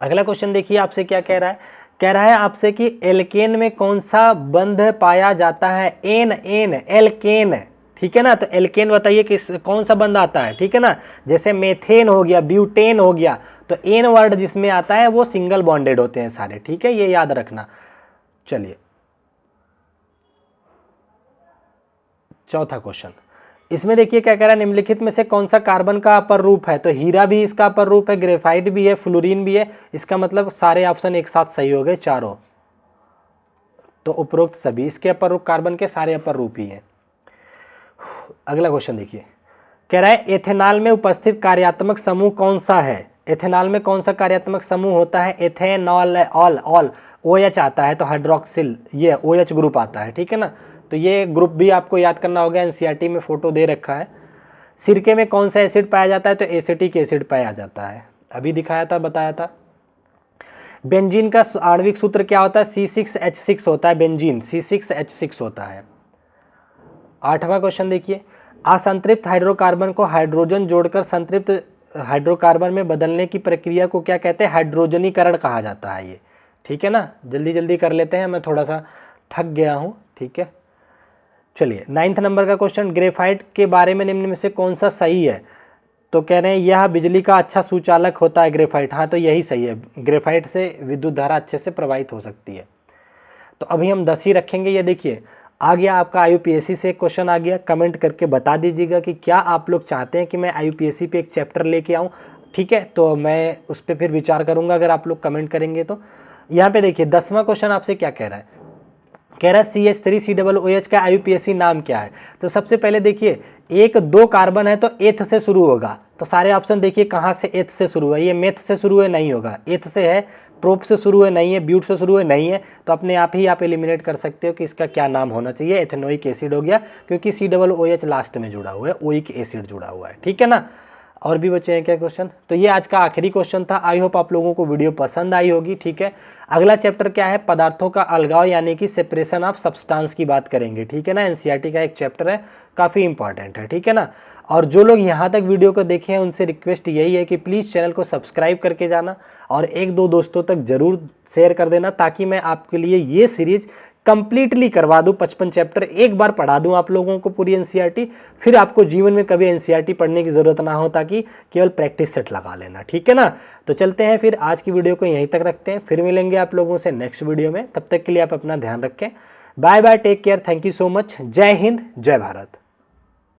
अगला क्वेश्चन देखिए आपसे क्या कह रहा है, कह रहा है आपसे कि एल्केन में कौन सा बंध पाया जाता है, एन एल्केन, ठीक है ना। तो एल्केन बताइए किस कौन सा बंध आता है, ठीक है ना। जैसे मेथेन हो गया, ब्यूटेन हो गया, तो एन वर्ड जिसमें आता है वो सिंगल बॉन्डेड होते हैं सारे, ठीक है, ये याद रखना। चलिए चौथा क्वेश्चन, इसमें देखिए क्या कह रहा है, निम्नलिखित में से कौन सा कार्बन का अपर रूप है, तो हीरा भी इसका अपर रूप है, ग्रेफाइट भी है, फ्लोरीन भी है। इसका मतलब सारे ऑप्शन एक साथ सही हो गए चारों, तो उपरोक्त सभी इसके अपर रूप कार्बन के सारे अपर रूप ही हैं। अगला क्वेश्चन देखिए, कह रहा है एथेनॉल में उपस्थित कार्यात्मक समूह कौन सा है। एथेनॉल में कौन सा कार्यात्मक समूह होता है, एथेनॉल ऑल OH आता है, तो हाइड्रोक्सिल ये OH ग्रुप आता है, ठीक है ना। तो ये ग्रुप भी आपको याद करना होगा, एनसीईआरटी में फोटो दे रखा है। सिरके में कौन सा एसिड पाया जाता है, तो एसिटिक एसिड पाया जाता है, अभी दिखाया था, बताया था। बेंजीन का आणविक सूत्र क्या होता है, C6H6 होता है, बेंजीन C6H6 होता है। 8वां क्वेश्चन देखिए, असंतृप्त हाइड्रोकार्बन को हाइड्रोजन जोड़कर संतृप्त हाइड्रोकार्बन में बदलने की प्रक्रिया को क्या कहते हैं, हाइड्रोजनीकरण कहा जाता है ये, ठीक है ना। जल्दी जल्दी कर लेते हैं, मैं थोड़ा सा थक गया हूँ, ठीक है। चलिए 9th नंबर का क्वेश्चन, ग्रेफाइट के बारे में निम्न में से कौन सा सही है, तो कह रहे हैं यह बिजली का अच्छा सुचालक होता है ग्रेफाइट, हाँ तो यही सही है, ग्रेफाइट से विद्युत धारा अच्छे से प्रवाहित हो सकती है। तो अभी हम 10 ही रखेंगे। ये देखिए आ गया आपका IUPAC से एक क्वेश्चन आ गया, कमेंट करके बता दीजिएगा कि क्या आप लोग चाहते हैं कि मैं IUPAC पे एक चैप्टर लेके आऊँ, ठीक है, तो मैं उस पर फिर विचार करूँगा अगर आप लोग कमेंट करेंगे तो। यहाँ पे देखिए 10वां क्वेश्चन आपसे क्या कह रहा है, कह रहा है CH3COOH का IUPAC नाम क्या है। तो सबसे पहले देखिए 1-2 कार्बन है तो एथ से शुरू होगा, तो सारे ऑप्शन देखिए कहाँ से एथ से शुरू है, ये मेथ से शुरू है नहीं होगा, एथ से है, प्रोप से शुरू है नहीं है, ब्यूट से शुरू है नहीं है, तो अपने आप ही आप एलिमिनेट कर सकते हो कि इसका क्या नाम होना चाहिए, एथेनोइक एसिड हो गया, क्योंकि COOH लास्ट में जुड़ा हुआ है, ओइक एसिड जुड़ा हुआ है, ठीक है ना। और भी बचे हैं क्या क्वेश्चन, तो ये आज का आखिरी क्वेश्चन था। आई होप आप लोगों को वीडियो पसंद आई होगी, ठीक है। अगला चैप्टर क्या है, पदार्थों का अलगाव यानी कि सेपरेशन ऑफ सब्सटेंस की बात करेंगे, ठीक है ना। एनसीईआरटी का एक चैप्टर है, काफ़ी इंपॉर्टेंट है, ठीक है ना। और जो लोग यहाँ तक वीडियो को देखे हैं उनसे रिक्वेस्ट यही है कि प्लीज़ चैनल को सब्सक्राइब करके जाना और 1-2 दोस्तों तक ज़रूर शेयर कर देना, ताकि मैं आपके लिए ये सीरीज़ कंप्लीटली करवा दूं, 55 चैप्टर एक बार पढ़ा दूं आप लोगों को पूरी एनसीईआरटी, फिर आपको जीवन में कभी एनसीईआरटी पढ़ने की ज़रूरत ना हो, ताकि केवल प्रैक्टिस सेट लगा लेना, ठीक है ना। तो चलते हैं फिर, आज की वीडियो को यहीं तक रखते हैं, फिर मिलेंगे आप लोगों से नेक्स्ट वीडियो में। तब तक के लिए आप अपना ध्यान रखें, bye bye, take care, thank you so much, जय हिंद, जय भारत।